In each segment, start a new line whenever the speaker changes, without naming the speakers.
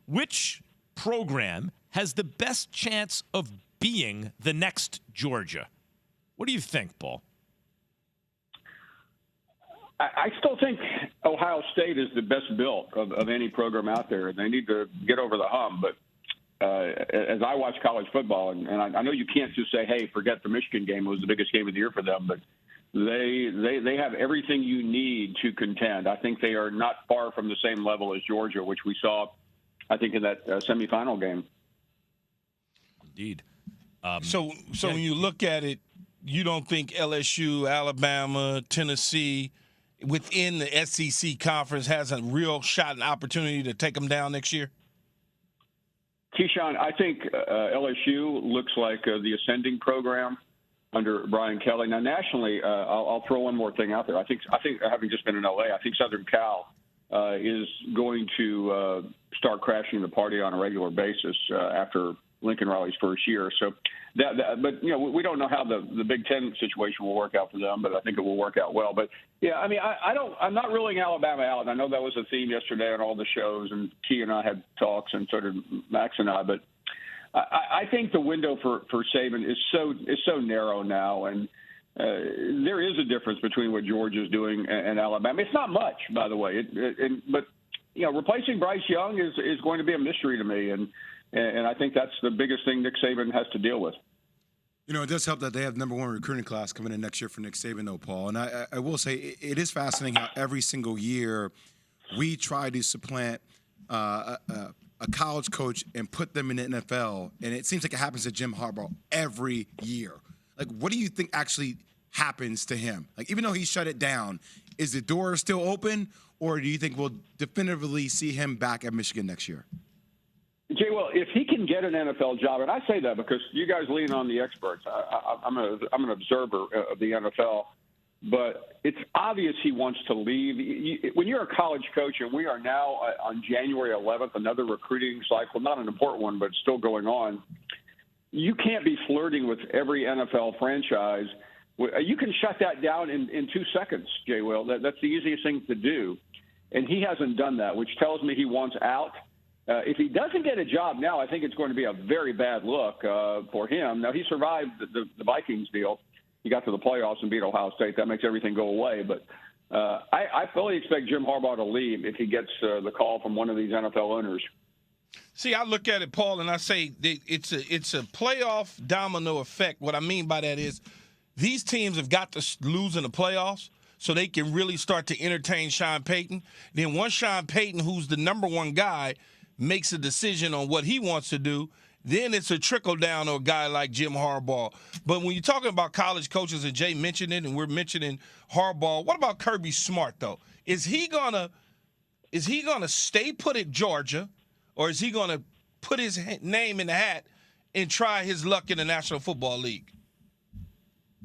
which program has the best chance of being the next Georgia? What do you think, Paul?
I still think Ohio State is the best built of any program out there. They need to get over the hump. But as I watch college football, and I know you can't just say, hey, forget the Michigan game. It was the biggest game of the year for them. But they have everything you need to contend. I think they are not far from the same level as Georgia, which we saw, I think, in that semifinal game.
Indeed.
So when you look at it, you don't think LSU, Alabama, Tennessee, within the SEC conference has a real shot and opportunity to take them down next year?
Keyshawn, I think LSU looks like the ascending program under Brian Kelly. Now, nationally, I'll throw one more thing out there. I think having just been in L.A., I think Southern Cal is going to start crashing the party on a regular basis after Lincoln Riley's first year. So, but we don't know how the Big Ten situation will work out for them, but I think it will work out well. But yeah, I mean, I'm not ruling Alabama out. And I know that was a theme yesterday on all the shows, and Key and I had talks, and so did Max and I. But I think the window for Saban is so narrow now, and there is a difference between what Georgia's doing and Alabama. It's not much, by the way, but replacing Bryce Young is going to be a mystery to me, and I think that's the biggest thing Nick Saban has to deal with.
It does help that they have the #1 recruiting class coming in next year for Nick Saban, though, Paul. And I will say it is fascinating how every single year we try to supplant a college coach and put them in the NFL, and it seems like it happens to Jim Harbaugh every year. Like, what do you think actually happens to him? Like, even though he shut it down, is the door still open, or do you think we'll definitively see him back at Michigan next year?
Jay, well, if he can get an NFL job, and I say that because you guys lean on the experts. I'm an observer of the NFL, but it's obvious he wants to leave. When you're a college coach, and we are now on January 11th, another recruiting cycle, not an important one, but still going on, you can't be flirting with every NFL franchise. You can shut that down in 2 seconds, Jay Will. That's the easiest thing to do, and he hasn't done that, which tells me he wants out. If he doesn't get a job now, I think it's going to be a very bad look for him. Now, he survived the Vikings deal. He got to the playoffs and beat Ohio State. That makes everything go away. But I fully expect Jim Harbaugh to leave if he gets the call from one of these NFL owners.
See, I look at it, Paul, and I say it's a playoff domino effect. What I mean by that is these teams have got to lose in the playoffs so they can really start to entertain Sean Payton. Then once Sean Payton, who's the #1 guy, makes a decision on what he wants to do, then it's a trickle down to a guy like Jim Harbaugh. But when you're talking about college coaches, and Jay mentioned it, and we're mentioning Harbaugh, what about Kirby Smart, though? Is he gonna stay put at Georgia, or is he gonna put his name in the hat and try his luck in the National Football League?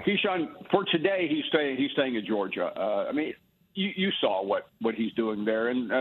Keyshawn, for today, he's staying at Georgia. I mean, you saw what he's doing there, and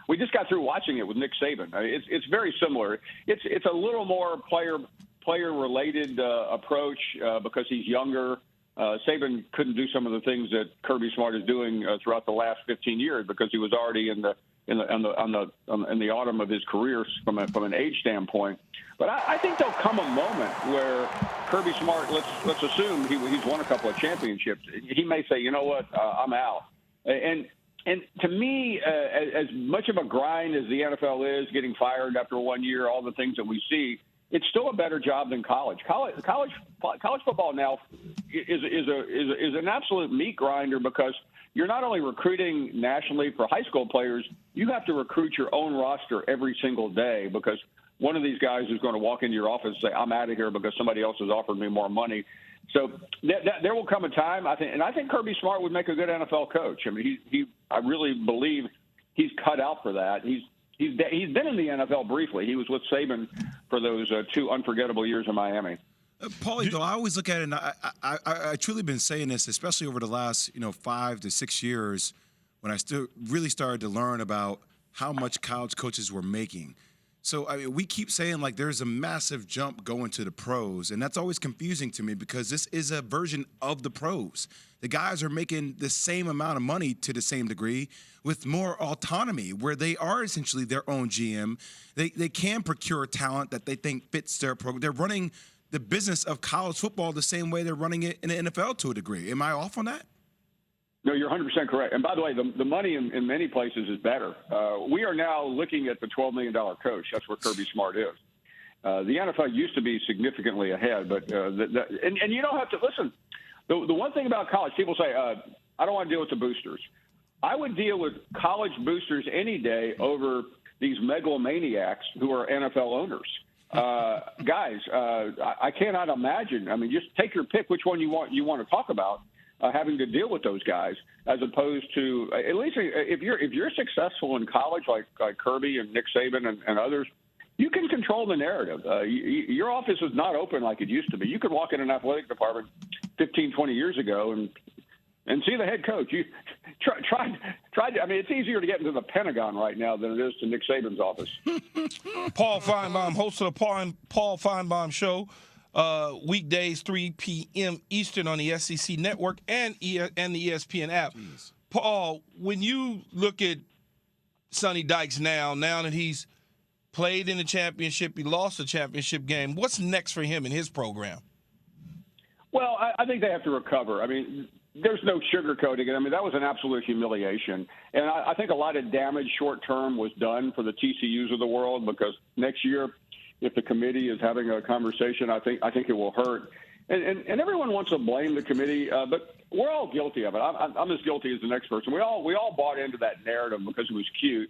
we just got through watching it with Nick Saban. It's very similar. It's a little more player related approach because he's younger. Saban couldn't do some of the things that Kirby Smart is doing throughout the last 15 years because he was already in the autumn of his career from an age standpoint. But I think there'll come a moment where Kirby Smart, let's assume he's won a couple of championships. He may say, you know what, I'm out. And to me, as much of a grind as the NFL is, getting fired after 1 year, all the things that we see, it's still a better job than college. College football now is an absolute meat grinder because you're not only recruiting nationally for high school players, you have to recruit your own roster every single day because one of these guys is going to walk into your office and say, I'm out of here because somebody else has offered me more money. So there will come a time, I think Kirby Smart would make a good NFL coach. I mean, I really believe he's cut out for that. He's been in the NFL briefly. He was with Saban for those 2 unforgettable years in Miami.
Paulie, though, I always look at it, and I truly been saying this, especially over the last 5 to 6 years, when I still really started to learn about how much college coaches were making. So, I mean, we keep saying, like, there's a massive jump going to the pros, and that's always confusing to me because this is a version of the pros. The guys are making the same amount of money to the same degree with more autonomy, where they are essentially their own GM. They can procure talent that they think fits their program. They're running the business of college football the same way they're running it in the NFL to a degree. Am I off on that?
No, you're 100% correct. And by the way, the money in many places is better. We are now looking at the $12 million coach. That's where Kirby Smart is. The NFL used to be significantly ahead, but and you don't have to listen. The one thing about college, people say, I don't want to deal with the boosters. I would deal with college boosters any day over these megalomaniacs who are NFL owners. Guys, I cannot imagine. I mean, just take your pick which one you want to talk about. Having to deal with those guys, as opposed to at least if you're successful in college, like Kirby and Nick Saban and others, you can control the narrative. Your office is not open like it used to be. You could walk in an athletic department 15, 20 years ago and see the head coach. You try. I mean, it's easier to get into the Pentagon right now than it is to Nick Saban's office.
Paul Finebaum, host of the Paul Finebaum Show. Weekdays, 3 p.m. Eastern on the SEC Network and the ESPN app. Jeez. Paul, when you look at Sonny Dykes now that he's played in the championship, he lost the championship game, what's next for him in his program?
Well, I think they have to recover. I mean, there's no sugarcoating it. I mean, that was an absolute humiliation. And I think a lot of damage short-term was done for the TCUs of the world because next year – if the committee is having a conversation, I think it will hurt. And everyone wants to blame the committee, but we're all guilty of it. I'm as guilty as the next person. We all bought into that narrative because it was cute.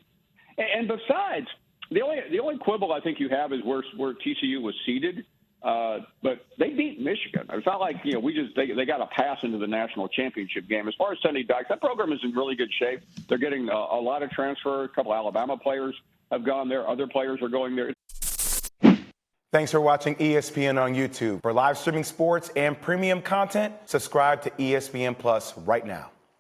And besides, the only quibble I think you have is where TCU was seated. But they beat Michigan. It's not like they got a pass into the national championship game. As far as Sonny Dykes, that program is in really good shape. They're getting a lot of transfer. A couple Alabama players have gone there. Other players are going there.
Thanks for watching ESPN on YouTube. For live streaming sports and premium content, subscribe to ESPN Plus right now.